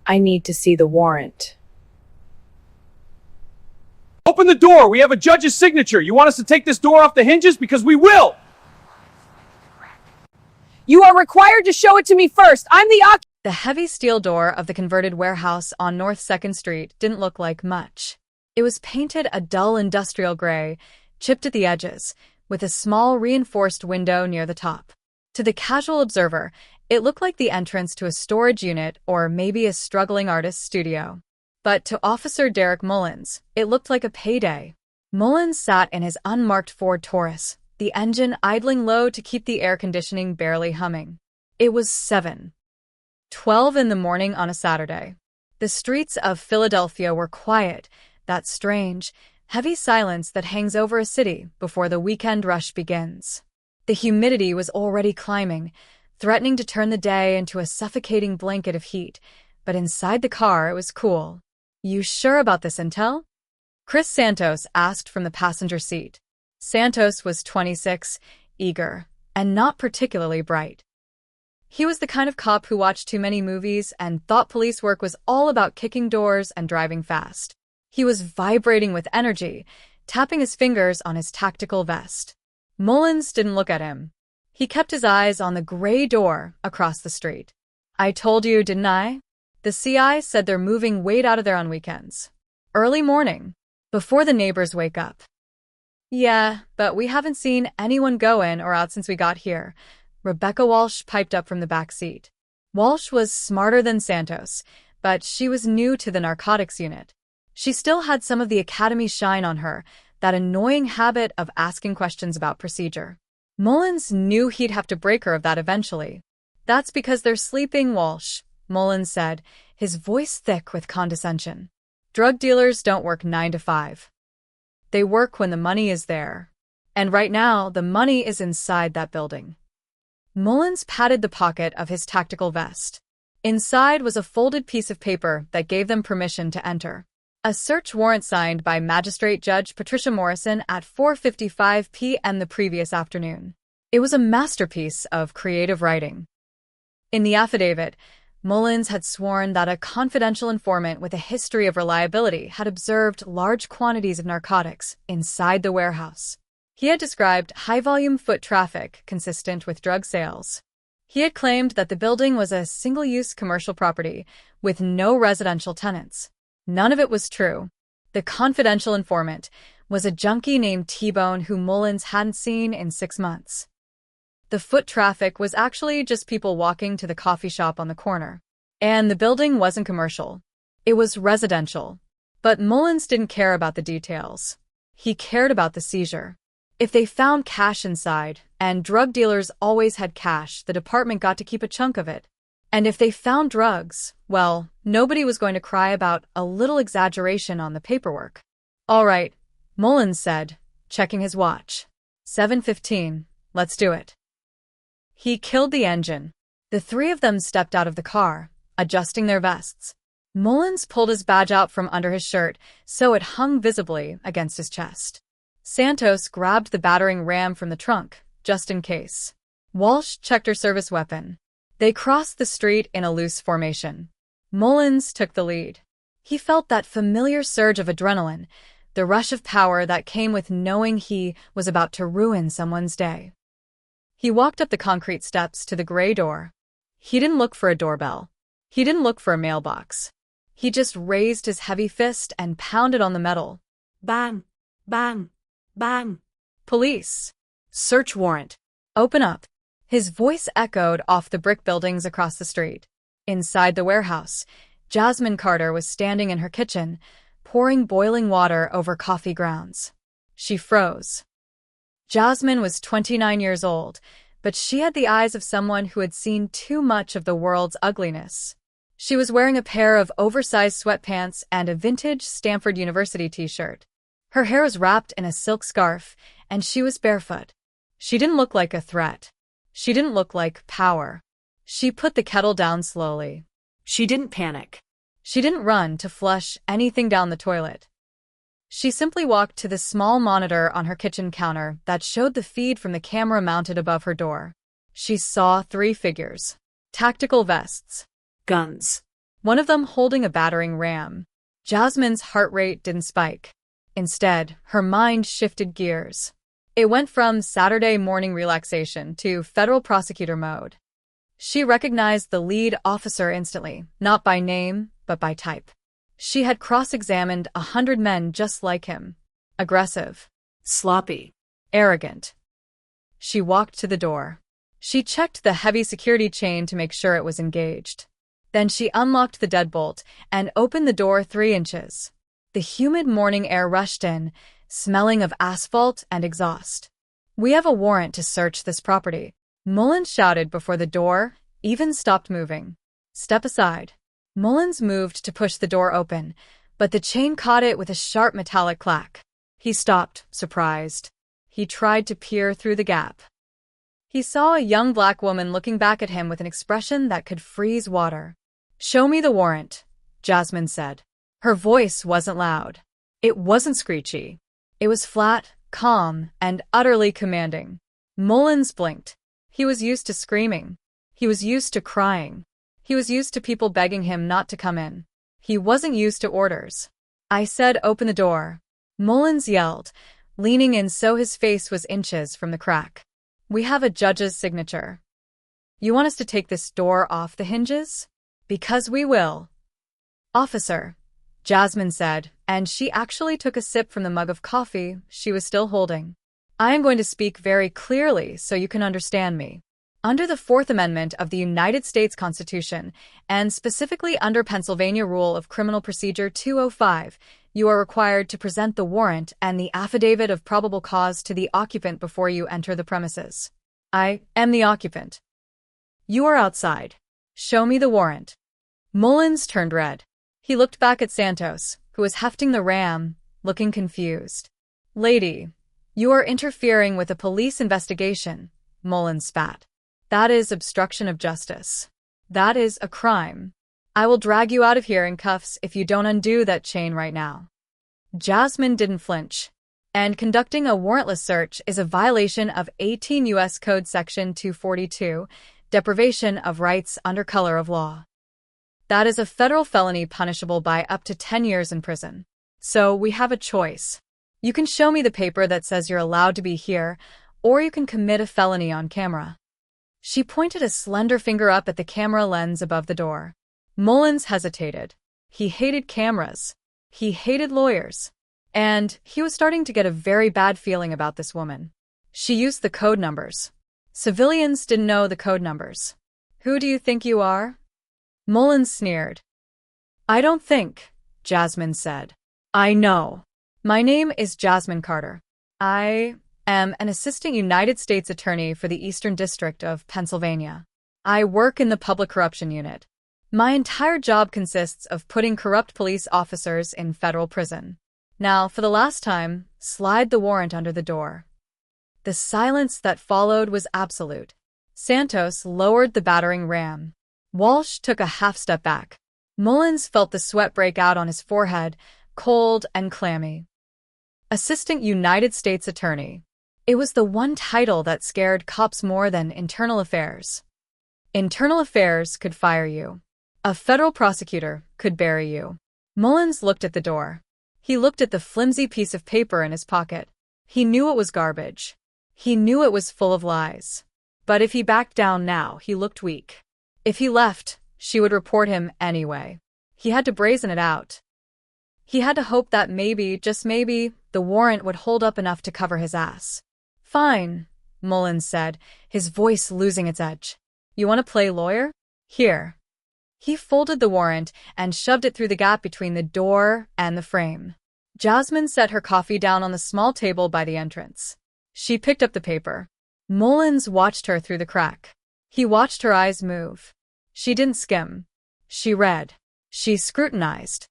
I need to see the warrant. Open the door! We have a judge's signature! You want us to take this door off the hinges? Because we will! You are required to show it to me first! I'm the occupant! The heavy steel door of the converted warehouse on North 2nd Street didn't look like much. It was painted a dull industrial gray, chipped at the edges, with a small reinforced window near the top. To the casual observer, it looked like the entrance to a storage unit or maybe a struggling artist's studio. But to Officer Derek Mullins, it looked like a payday. Mullins sat in his unmarked Ford Taurus, the engine idling low to keep the air conditioning barely humming. It was 7:12 in the morning on a Saturday. The streets of Philadelphia were quiet, that strange, heavy silence that hangs over a city before the weekend rush begins. The humidity was already climbing, threatening to turn the day into a suffocating blanket of heat, but inside the car it was cool. "You sure about this intel?" Chris Santos asked from the passenger seat. Santos was 26, eager, and not particularly bright. He was the kind of cop who watched too many movies and thought police work was all about kicking doors and driving fast. He was vibrating with energy, tapping his fingers on his tactical vest. Mullins didn't look at him. He kept his eyes on the gray door across the street. "I told you, didn't I?" The CI said they're moving Wade out of there on weekends. Early morning, before the neighbors wake up. "Yeah, but we haven't seen anyone go in or out since we got here," Rebecca Walsh piped up from the back seat. Walsh was smarter than Santos, but she was new to the narcotics unit. She still had some of the academy shine on her, that annoying habit of asking questions about procedure. Mullins knew he'd have to break her of that eventually. "That's because they're sleeping, Walsh," Mullins said, his voice thick with condescension. "Drug dealers don't work 9 to 5. They work when the money is there. And right now, the money is inside that building." Mullins patted the pocket of his tactical vest. Inside was a folded piece of paper that gave them permission to enter. A search warrant signed by Magistrate Judge Patricia Morrison at 4:55 p.m. the previous afternoon. It was a masterpiece of creative writing. In the affidavit, Mullins had sworn that a confidential informant with a history of reliability had observed large quantities of narcotics inside the warehouse. He had described high-volume foot traffic consistent with drug sales. He had claimed that the building was a single-use commercial property with no residential tenants. None of it was true. The confidential informant was a junkie named T-Bone who Mullins hadn't seen in 6 months. The foot traffic was actually just people walking to the coffee shop on the corner. And the building wasn't commercial. It was residential. But Mullins didn't care about the details. He cared about the seizure. If they found cash inside, and drug dealers always had cash, the department got to keep a chunk of it. And if they found drugs, well, nobody was going to cry about a little exaggeration on the paperwork. "All right," Mullins said, checking his watch. 7:15, let's do it. He killed the engine. The three of them stepped out of the car, adjusting their vests. Mullins pulled his badge out from under his shirt so it hung visibly against his chest. Santos grabbed the battering ram from the trunk, just in case. Walsh checked her service weapon. They crossed the street in a loose formation. Mullins took the lead. He felt that familiar surge of adrenaline, the rush of power that came with knowing he was about to ruin someone's day. He walked up the concrete steps to the gray door. He didn't look for a doorbell. He didn't look for a mailbox. He just raised his heavy fist and pounded on the metal. Bang, bang, bang. "Police. Search warrant. Open up." His voice echoed off the brick buildings across the street. Inside the warehouse, Jasmine Carter was standing in her kitchen, pouring boiling water over coffee grounds. She froze. Jasmine was 29 years old, but she had the eyes of someone who had seen too much of the world's ugliness. She was wearing a pair of oversized sweatpants and a vintage Stanford University t-shirt. Her hair was wrapped in a silk scarf, and she was barefoot. She didn't look like a threat. She didn't look like power. She put the kettle down slowly. She didn't panic. She didn't run to flush anything down the toilet. She simply walked to the small monitor on her kitchen counter that showed the feed from the camera mounted above her door. She saw 3 figures. Tactical vests. Guns. one of them holding a battering ram. Jasmine's heart rate didn't spike. Instead, her mind shifted gears. It went from Saturday morning relaxation to Federal Prosecutor mode. She recognized the lead officer instantly, not by name, but by type. She had cross-examined 100 men just like him. Aggressive. Sloppy. Arrogant. She walked to the door. She checked the heavy security chain to make sure it was engaged. Then she unlocked the deadbolt and opened the door 3 inches. The humid morning air rushed in, smelling of asphalt and exhaust. "We have a warrant to search this property," Mullins shouted before the door even stopped moving. "Step aside." Mullins moved to push the door open, but the chain caught it with a sharp metallic clack. He stopped, surprised. He tried to peer through the gap. He saw a young black woman looking back at him with an expression that could freeze water. "Show me the warrant," Jasmine said. Her voice wasn't loud. It wasn't screechy. It was flat, calm, and utterly commanding. Mullins blinked. He was used to screaming. He was used to crying. He was used to people begging him not to come in. He wasn't used to orders. "I said open the door," Mullins yelled, leaning in so his face was inches from the crack. "We have a judge's signature. You want us to take this door off the hinges? Because we will." "Officer," Jasmine said, and she actually took a sip from the mug of coffee she was still holding. "I am going to speak very clearly so you can understand me. Under the 4th Amendment of the United States Constitution, and specifically under Pennsylvania Rule of Criminal Procedure 205, you are required to present the warrant and the affidavit of probable cause to the occupant before you enter the premises. I am the occupant. You are outside. Show me the warrant." Mullins turned red. He looked back at Santos, who was hefting the ram, looking confused. "Lady, you are interfering with a police investigation," Mullins spat. "That is obstruction of justice. That is a crime. I will drag you out of here in cuffs if you don't undo that chain right now." Jasmine didn't flinch. "And conducting a warrantless search is a violation of 18 U.S. Code Section 242, deprivation of rights under color of law. That is a federal felony punishable by up to 10 years in prison. So we have a choice. You can show me the paper that says you're allowed to be here, or you can commit a felony on camera." She pointed a slender finger up at the camera lens above the door. Mullins hesitated. He hated cameras. He hated lawyers. And he was starting to get a very bad feeling about this woman. She used the code numbers. Civilians didn't know the code numbers. "Who do you think you are?" Mullins sneered. "I don't think," Jasmine said. "I know. My name is Jasmine Carter. I am an assistant United States attorney for the Eastern District of Pennsylvania. I work in the Public Corruption Unit. My entire job consists of putting corrupt police officers in federal prison. Now, for the last time, slide the warrant under the door." The silence that followed was absolute. Santos lowered the battering ram. Walsh took a half step back. Mullins felt the sweat break out on his forehead, cold and clammy. Assistant United States Attorney. It was the one title that scared cops more than Internal Affairs. Internal Affairs could fire you. A federal prosecutor could bury you. Mullins looked at the door. He looked at the flimsy piece of paper in his pocket. He knew it was garbage. He knew it was full of lies. But if he backed down now, he looked weak. If he left, she would report him anyway. He had to brazen it out. He had to hope that maybe, just maybe, the warrant would hold up enough to cover his ass. "Fine," Mullins said, his voice losing its edge. "You want to play lawyer? Here." He folded the warrant and shoved it through the gap between the door and the frame. Jasmine set her coffee down on the small table by the entrance. She picked up the paper. Mullins watched her through the crack. He watched her eyes move. She didn't skim. She read. She scrutinized.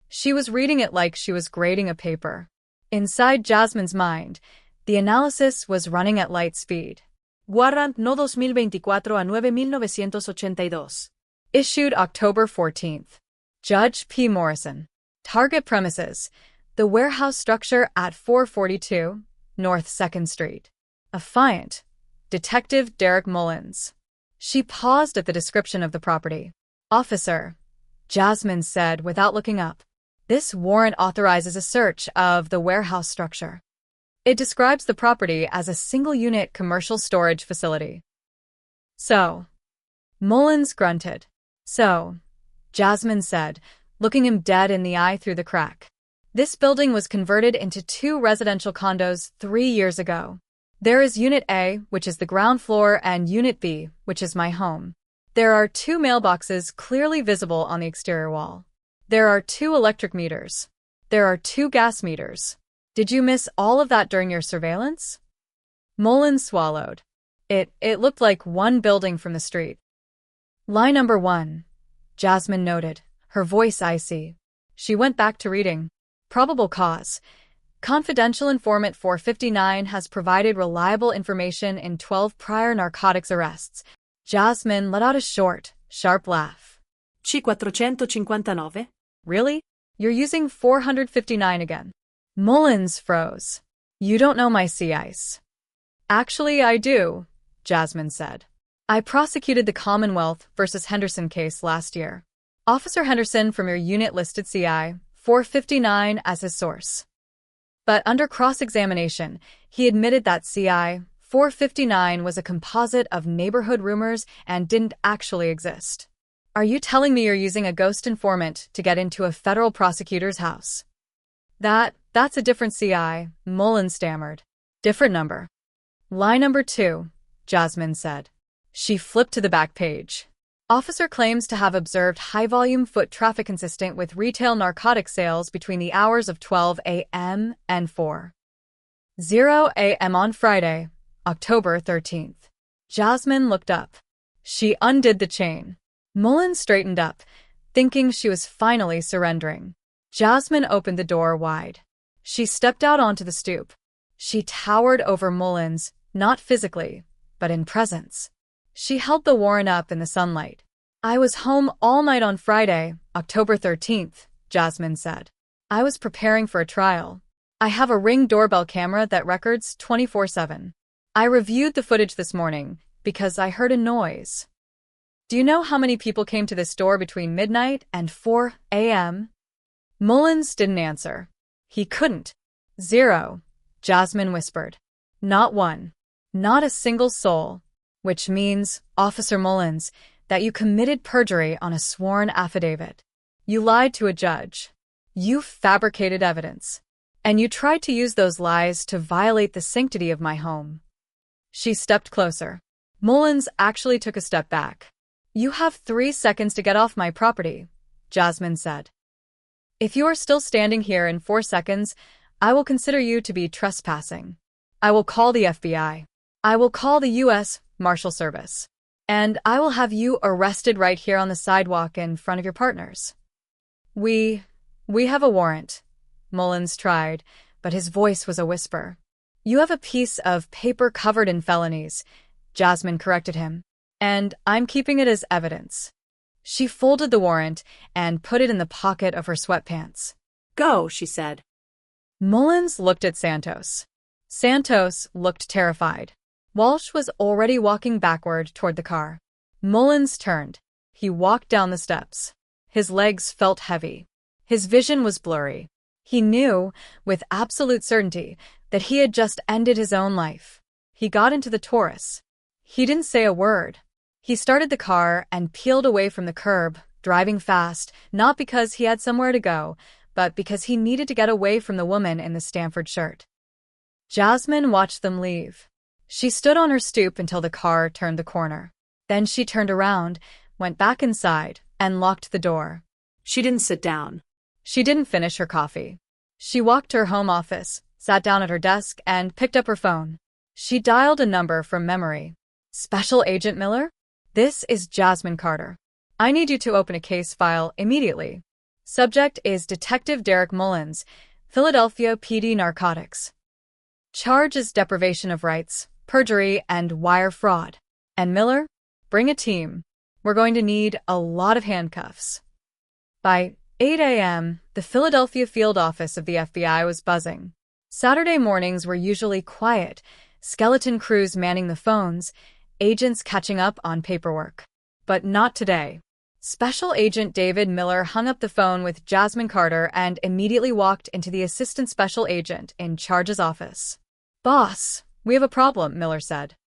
She was reading it like she was grading a paper. Inside Jasmine's mind, the analysis was running at light speed. Warrant No 2024 a 9,982. Issued October 14th. Judge P. Morrison. Target premises: the warehouse structure at 442 North 2nd Street. Affiant. Detective Derek Mullins. She paused at the description of the property. Officer, Jasmine said without looking up. This warrant authorizes a search of the warehouse structure. It describes the property as a single-unit commercial storage facility. So, Mullins grunted. So, Jasmine said, looking him dead in the eye through the crack. This building was converted into 2 residential condos 3 years ago. There is Unit A, which is the ground floor, and Unit B, which is my home. There are 2 mailboxes clearly visible on the exterior wall. There are 2 electric meters. There are 2 gas meters. Did you miss all of that during your surveillance? Mullins swallowed. It looked like one building from the street. Lie number 1, Jasmine noted, her voice icy. She went back to reading. Probable cause. Confidential informant 459 has provided reliable information in 12 prior narcotics arrests. Jasmine let out a short, sharp laugh. C459? Really? You're using 459 again. Mullins froze. You don't know my sea ice. Actually, I do, Jasmine said. I prosecuted the Commonwealth versus Henderson case last year. Officer Henderson from your unit listed CI 459 as his source. But under cross-examination, he admitted that CI 459 was a composite of neighborhood rumors and didn't actually exist. Are you telling me you're using a ghost informant to get into a federal prosecutor's house? That's a different CI, Mullins stammered. Different number. Lie number 2, Jasmine said. She flipped to the back page. Officer claims to have observed high-volume foot traffic consistent with retail narcotic sales between the hours of 12 a.m. and 4:00 a.m. on Friday, October 13th. Jasmine looked up. She undid the chain. Mullins straightened up, thinking she was finally surrendering. Jasmine opened the door wide. She stepped out onto the stoop. She towered over Mullins, not physically, but in presence. She held the warrant up in the sunlight. I was home all night on Friday, October 13th, Jasmine said. I was preparing for a trial. I have a Ring doorbell camera that records 24/7. I reviewed the footage this morning because I heard a noise. Do you know how many people came to this door between midnight and 4 a.m.? Mullins didn't answer. He couldn't. 0, Jasmine whispered. Not one. Not a single soul. Which means, Officer Mullins, that you committed perjury on a sworn affidavit. You lied to a judge. You fabricated evidence. And you tried to use those lies to violate the sanctity of my home. She stepped closer. Mullins actually took a step back. You have 3 seconds to get off my property, Jasmine said. If you are still standing here in 4 seconds, I will consider you to be trespassing. I will call the FBI. I will call the U.S. Marshal Service. And I will have you arrested right here on the sidewalk in front of your partners. We have a warrant, Mullins tried, but his voice was a whisper. You have a piece of paper covered in felonies, Jasmine corrected him, and I'm keeping it as evidence. She folded the warrant and put it in the pocket of her sweatpants. Go, she said. Mullins looked at Santos. Santos looked terrified. Walsh was already walking backward toward the car. Mullins turned. He walked down the steps. His legs felt heavy. His vision was blurry. He knew, with absolute certainty, that he had just ended his own life. He got into the Taurus. He didn't say a word. He started the car and peeled away from the curb, driving fast, not because he had somewhere to go, but because he needed to get away from the woman in the Stanford shirt. Jasmine watched them leave. She stood on her stoop until the car turned the corner. Then she turned around, went back inside, and locked the door. She didn't sit down. She didn't finish her coffee. She walked to her home office, sat down at her desk, and picked up her phone. She dialed a number from memory. Special Agent Miller? This is Jasmine Carter. I need you to open a case file immediately. Subject is Detective Derek Mullins, Philadelphia PD Narcotics. Charge is deprivation of rights, perjury, and wire fraud. And Miller, bring a team. We're going to need a lot of handcuffs. By 8 a.m., the Philadelphia field office of the FBI was buzzing. Saturday mornings were usually quiet, skeleton crews manning the phones, agents catching up on paperwork. But not today. Special Agent David Miller hung up the phone with Jasmine Carter and immediately walked into the Assistant Special Agent in charge's office. "Boss, we have a problem," Miller said.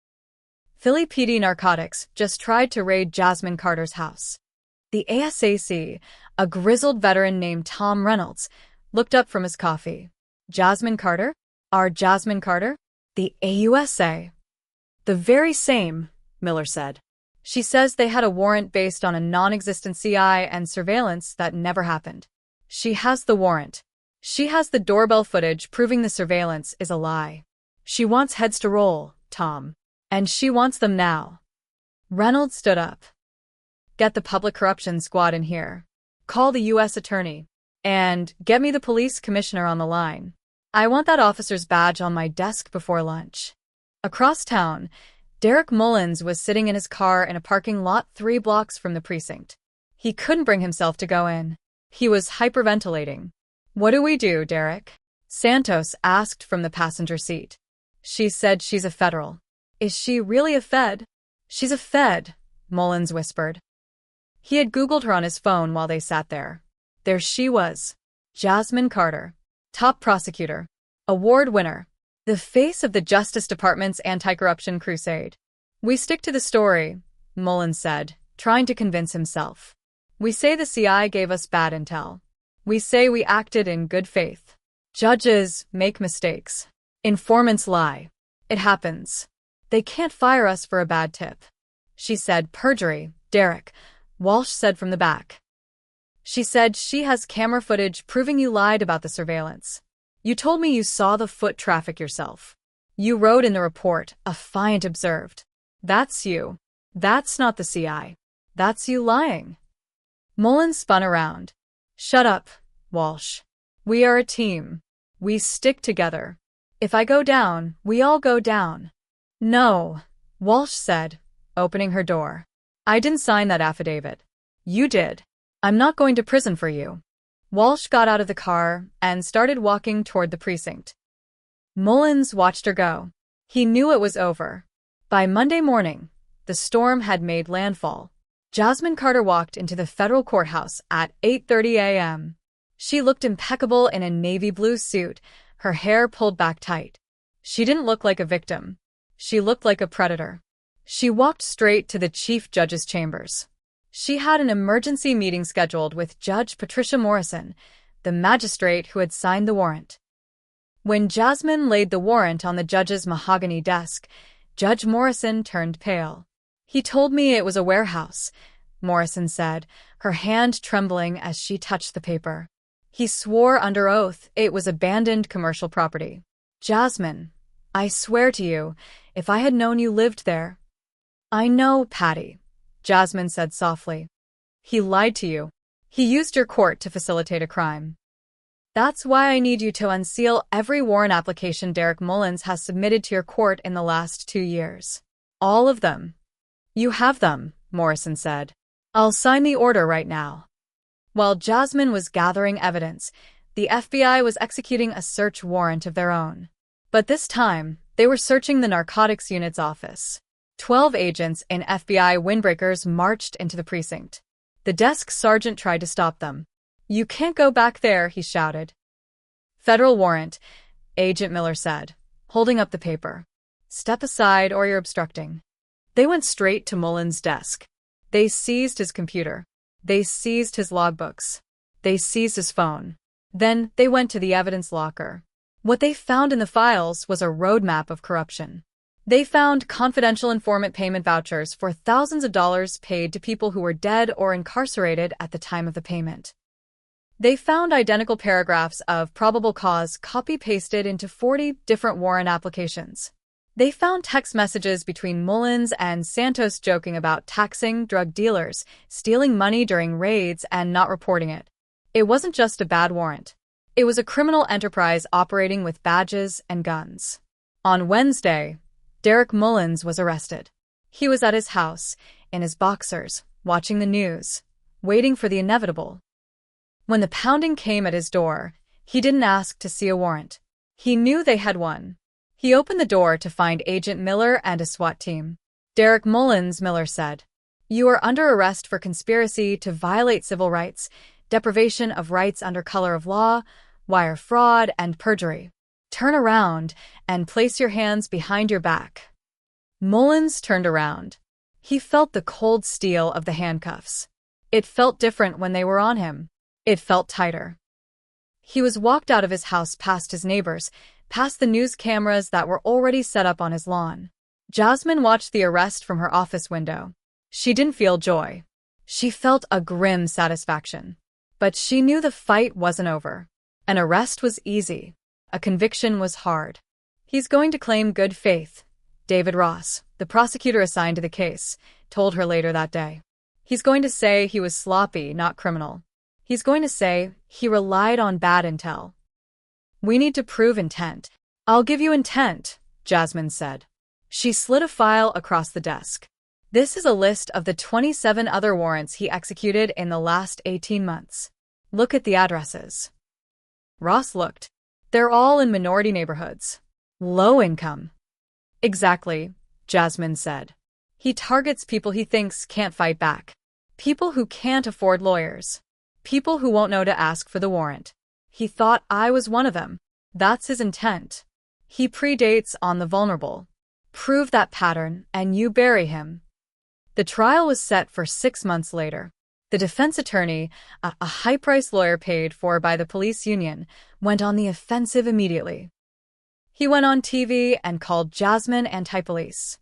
Philly PD Narcotics just tried to raid Jasmine Carter's house. The ASAC, a grizzled veteran named Tom Reynolds, looked up from his coffee. "Jasmine Carter? Our Jasmine Carter?" "The AUSA. The very same," Miller said. "She says they had a warrant based on a non-existent CI and surveillance that never happened. She has the warrant. She has the doorbell footage proving the surveillance is a lie. She wants heads to roll, Tom. And she wants them now." Reynolds stood up. "Get the public corruption squad in here. Call the U.S. attorney. And get me the police commissioner on the line. I want that officer's badge on my desk before lunch." Across town, Derek Mullins was sitting in his car in a parking lot 3 blocks from the precinct. He couldn't bring himself to go in. He was hyperventilating. "What do we do, Derek?" Santos asked from the passenger seat. "She said she's a federal." "Is she really a Fed?" "She's a Fed," Mullins whispered. He had Googled her on his phone while they sat there. There she was. Jasmine Carter. Top prosecutor. Award winner. The face of the Justice Department's anti-corruption crusade. "We stick to the story," Mullins said, trying to convince himself. "We say the CI gave us bad intel. We say we acted in good faith. Judges make mistakes. Informants lie. It happens. They can't fire us for a bad tip." "She said perjury, Derek," Walsh said from the back. "She said she has camera footage proving you lied about the surveillance. You told me you saw the foot traffic yourself. You wrote in the report, Affiant observed. That's you. That's not the CI. That's you lying." Mullins spun around. "Shut up, Walsh. We are a team. We stick together. If I go down, we all go down." "No," Walsh said, opening her door. "I didn't sign that affidavit. You did. I'm not going to prison for you." Walsh got out of the car and started walking toward the precinct. Mullins watched her go. He knew it was over. By Monday morning, the storm had made landfall. Jasmine Carter walked into the federal courthouse at 8:30 a.m. She looked impeccable in a navy blue suit, her hair pulled back tight. She didn't look like a victim. She looked like a predator. She walked straight to the chief judge's chambers. She had an emergency meeting scheduled with Judge Patricia Morrison, the magistrate who had signed the warrant. When Jasmine laid the warrant on the judge's mahogany desk, Judge Morrison turned pale. "He told me it was a warehouse," Morrison said, her hand trembling as she touched the paper. "He swore under oath it was abandoned commercial property." "Jasmine, I swear to you, if I had known you lived there—" "I know, Patty," Jasmine said softly. "He lied to you. He used your court to facilitate a crime. That's why I need you to unseal every warrant application Derek Mullins has submitted to your court in the last 2 years. All of them." "You have them," Morrison said. "I'll sign the order right now." While Jasmine was gathering evidence, the FBI was executing a search warrant of their own. But this time, they were searching the narcotics unit's office. 12 agents in FBI windbreakers marched into the precinct. The desk sergeant tried to stop them. "You can't go back there," he shouted. "Federal warrant," Agent Miller said, holding up the paper. "Step aside or you're obstructing." They went straight to Mullins' desk. They seized his computer. They seized his logbooks. They seized his phone. Then they went to the evidence locker. What they found in the files was a roadmap of corruption. They found confidential informant payment vouchers for thousands of dollars paid to people who were dead or incarcerated at the time of the payment. They found identical paragraphs of probable cause copy-pasted into 40 different warrant applications. They found text messages between Mullins and Santos joking about taxing drug dealers, stealing money during raids, and not reporting it. It wasn't just a bad warrant. It was a criminal enterprise operating with badges and guns. On Wednesday, Derek Mullins was arrested. He was at his house, in his boxers, watching the news, waiting for the inevitable. When the pounding came at his door, he didn't ask to see a warrant. He knew they had one. He opened the door to find Agent Miller and a SWAT team. "Derek Mullins," Miller said. You are under arrest for conspiracy to violate civil rights, deprivation of rights under color of law, wire fraud, and perjury. Turn around and place your hands behind your back." Mullins turned around. He felt the cold steel of the handcuffs. It felt different when they were on him. It felt tighter. He was walked out of his house past his neighbors, past the news cameras that were already set up on his lawn. Jasmine watched the arrest from her office window. She didn't feel joy. She felt a grim satisfaction. But she knew the fight wasn't over. An arrest was easy. A conviction was hard. "He's going to claim good faith," David Ross, the prosecutor assigned to the case, told her later that day. "He's going to say he was sloppy, not criminal. He's going to say he relied on bad intel. We need to prove intent." "I'll give you intent," Jasmine said. She slid a file across the desk. "This is a list of the 27 other warrants he executed in the last 18 months. Look at the addresses." Ross looked. "They're all in minority neighborhoods. Low income." "Exactly," Jasmine said. "He targets people he thinks can't fight back. People who can't afford lawyers. People who won't know to ask for the warrant. He thought I was one of them. That's his intent. He predates on the vulnerable. Prove that pattern, and you bury him." The trial was set for 6 months later. The defense attorney, a high-priced lawyer paid for by the police union, went on the offensive immediately. He went on TV and called Jasmine anti-police.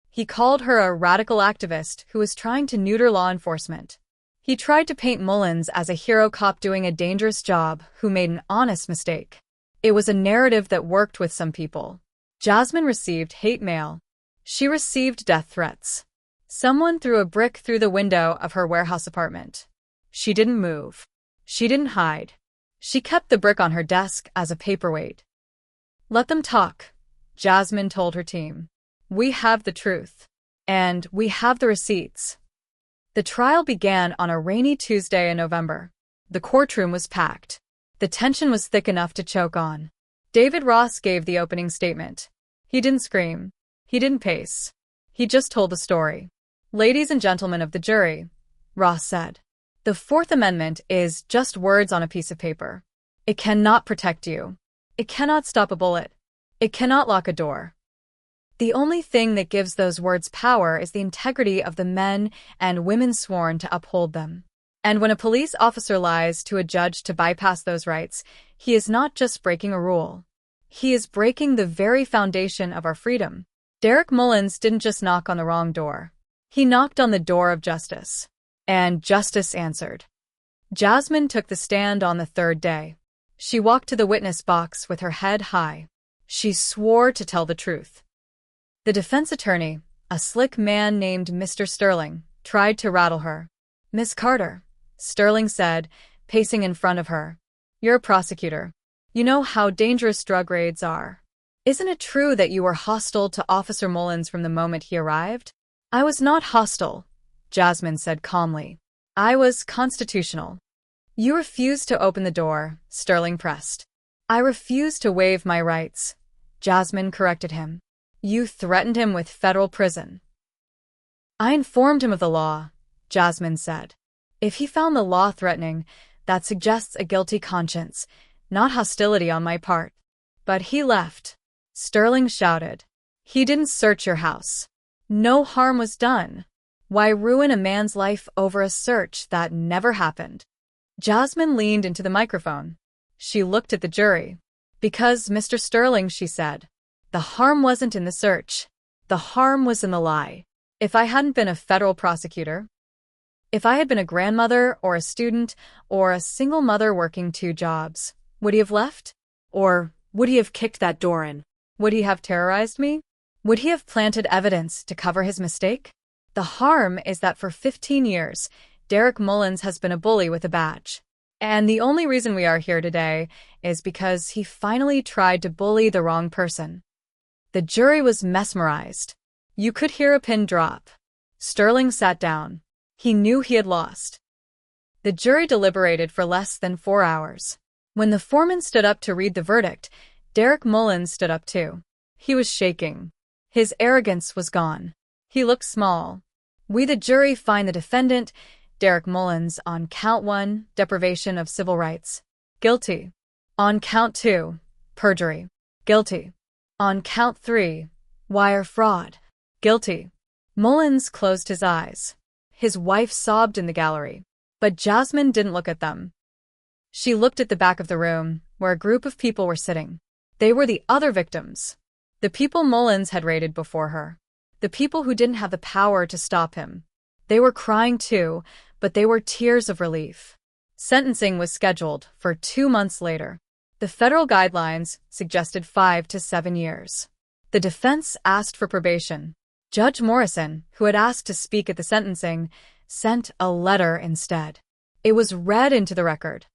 He called her a radical activist who was trying to neuter law enforcement. He tried to paint Mullins as a hero cop doing a dangerous job who made an honest mistake. It was a narrative that worked with some people. Jasmine received hate mail. She received death threats. Someone threw a brick through the window of her warehouse apartment. She didn't move. She didn't hide. She kept the brick on her desk as a paperweight. "Let them talk," Jasmine told her team. "We have the truth. And we have the receipts." The trial began on a rainy Tuesday in November. The courtroom was packed. The tension was thick enough to choke on. David Ross gave the opening statement. He didn't scream. He didn't pace. He just told the story. "Ladies and gentlemen of the jury," Ross said, "the Fourth Amendment is just words on a piece of paper. It cannot protect you. It cannot stop a bullet. It cannot lock a door. The only thing that gives those words power is the integrity of the men and women sworn to uphold them. And when a police officer lies to a judge to bypass those rights, he is not just breaking a rule. He is breaking the very foundation of our freedom." Derek Mullins didn't just knock on the wrong door. He knocked on the door of justice. And justice answered. Jasmine took the stand on the third day. She walked to the witness box with her head high. She swore to tell the truth. The defense attorney, a slick man named Mr. Sterling, tried to rattle her. "Miss Carter," Sterling said, pacing in front of her. "You're a prosecutor. You know how dangerous drug raids are. Isn't it true that you were hostile to Officer Mullins from the moment he arrived?" "I was not hostile," Jasmine said calmly. "I was constitutional." "You refused to open the door," Sterling pressed. "I refused to waive my rights," Jasmine corrected him. "You threatened him with federal prison." "I informed him of the law," Jasmine said. "If he found the law threatening, that suggests a guilty conscience, not hostility on my part." "But he left," Sterling shouted. "He didn't search your house. No harm was done. Why ruin a man's life over a search that never happened?" Jasmine leaned into the microphone. She looked at the jury. "Because, Mr. Sterling," she said, "the harm wasn't in the search. The harm was in the lie. If I hadn't been a federal prosecutor, if I had been a grandmother or a student or a single mother working 2 jobs, would he have left? Or would he have kicked that door in? Would he have terrorized me? Would he have planted evidence to cover his mistake? The harm is that for 15 years, Derek Mullins has been a bully with a badge. And the only reason we are here today is because he finally tried to bully the wrong person." The jury was mesmerized. You could hear a pin drop. Sterling sat down. He knew he had lost. The jury deliberated for less than 4 hours. When the foreman stood up to read the verdict, Derek Mullins stood up too. He was shaking. His arrogance was gone. He looked small. We, the jury, find the defendant, Derek Mullins, on count 1, deprivation of civil rights, guilty. On count 2, perjury, guilty. On count 3, wire fraud, guilty. Mullins closed his eyes. His wife sobbed in the gallery. But Jasmine didn't look at them. She looked at the back of the room, where a group of people were sitting. They were the other victims. The people Mullins had raided before her. The people who didn't have the power to stop him. They were crying too, but they were tears of relief. Sentencing was scheduled for 2 months later. The federal guidelines suggested 5 to 7 years. The defense asked for probation. Judge Morrison, who had asked to speak at the sentencing, sent a letter instead. It was read into the record.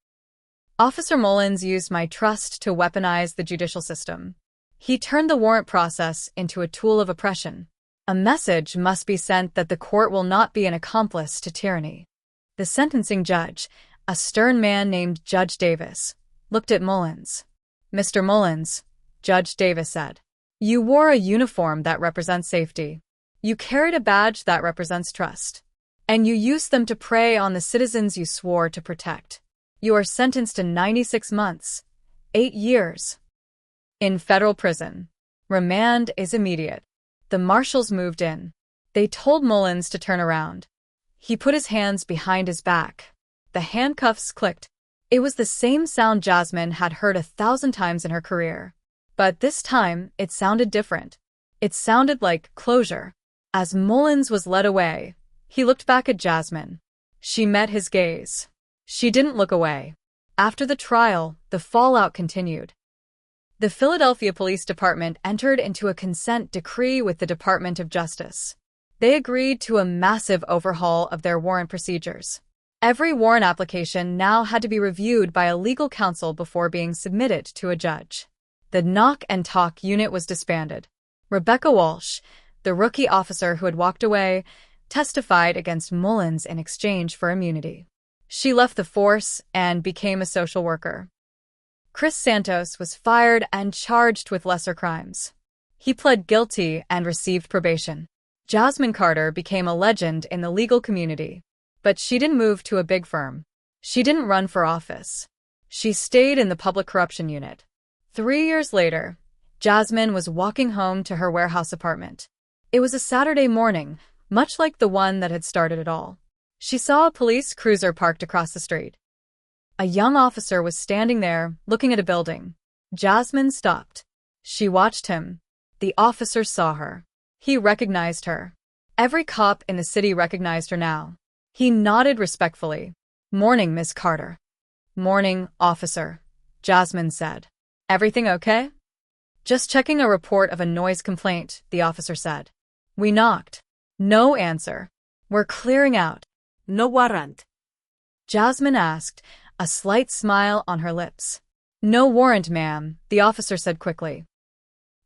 Officer Mullins used my trust to weaponize the judicial system. He turned the warrant process into a tool of oppression. A message must be sent that the court will not be an accomplice to tyranny. The sentencing judge, a stern man named Judge Davis, looked at Mullins. "Mr. Mullins," Judge Davis said, "you wore a uniform that represents safety. You carried a badge that represents trust. And you used them to prey on the citizens you swore to protect. You are sentenced to 96 months, 8 years. In federal prison. Remand is immediate." The marshals moved in. They told Mullins to turn around. He put his hands behind his back. The handcuffs clicked. It was the same sound Jasmine had heard 1,000 times in her career. But this time, it sounded different. It sounded like closure. As Mullins was led away, he looked back at Jasmine. She met his gaze. She didn't look away. After the trial, the fallout continued. The Philadelphia Police Department entered into a consent decree with the Department of Justice. They agreed to a massive overhaul of their warrant procedures. Every warrant application now had to be reviewed by a legal counsel before being submitted to a judge. The knock and talk unit was disbanded. Rebecca Walsh, the rookie officer who had walked away, testified against Mullins in exchange for immunity. She left the force and became a social worker. Chris Santos was fired and charged with lesser crimes. He pled guilty and received probation. Jasmine Carter became a legend in the legal community. But she didn't move to a big firm. She didn't run for office. She stayed in the public corruption unit. 3 years later, Jasmine was walking home to her warehouse apartment. It was a Saturday morning, much like the one that had started it all. She saw a police cruiser parked across the street. A young officer was standing there, looking at a building. Jasmine stopped. She watched him. The officer saw her. He recognized her. Every cop in the city recognized her now. He nodded respectfully. "Morning, Miss Carter." "Morning, officer," Jasmine said. "Everything okay?" "Just checking a report of a noise complaint," the officer said. "We knocked." No answer. "We're clearing out." No warrant. Jasmine asked, a slight smile on her lips. "No warrant, ma'am," the officer said quickly.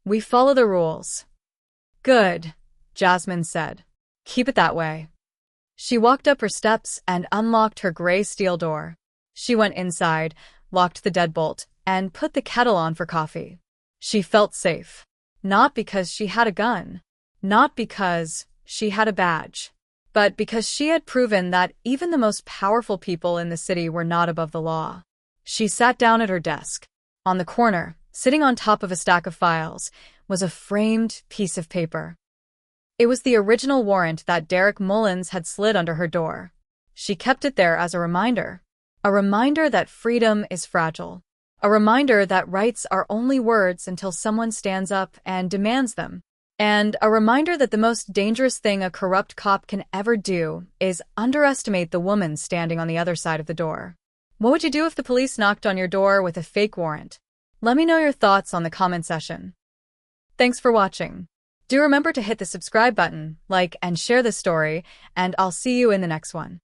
"We follow the rules." "Good," Jasmine said. "Keep it that way." She walked up her steps and unlocked her gray steel door. She went inside, locked the deadbolt, and put the kettle on for coffee. She felt safe. Not because she had a gun. Not because she had a badge. But because she had proven that even the most powerful people in the city were not above the law. She sat down at her desk. On the corner, sitting on top of a stack of files, was a framed piece of paper. It was the original warrant that Derek Mullins had slid under her door. She kept it there as a reminder. A reminder that freedom is fragile. A reminder that rights are only words until someone stands up and demands them. And a reminder that the most dangerous thing a corrupt cop can ever do is underestimate the woman standing on the other side of the door. What would you do if the police knocked on your door with a fake warrant? Let me know your thoughts on the comment section. Thanks for watching. Do remember to hit the subscribe button, like and share this story, and I'll see you in the next one.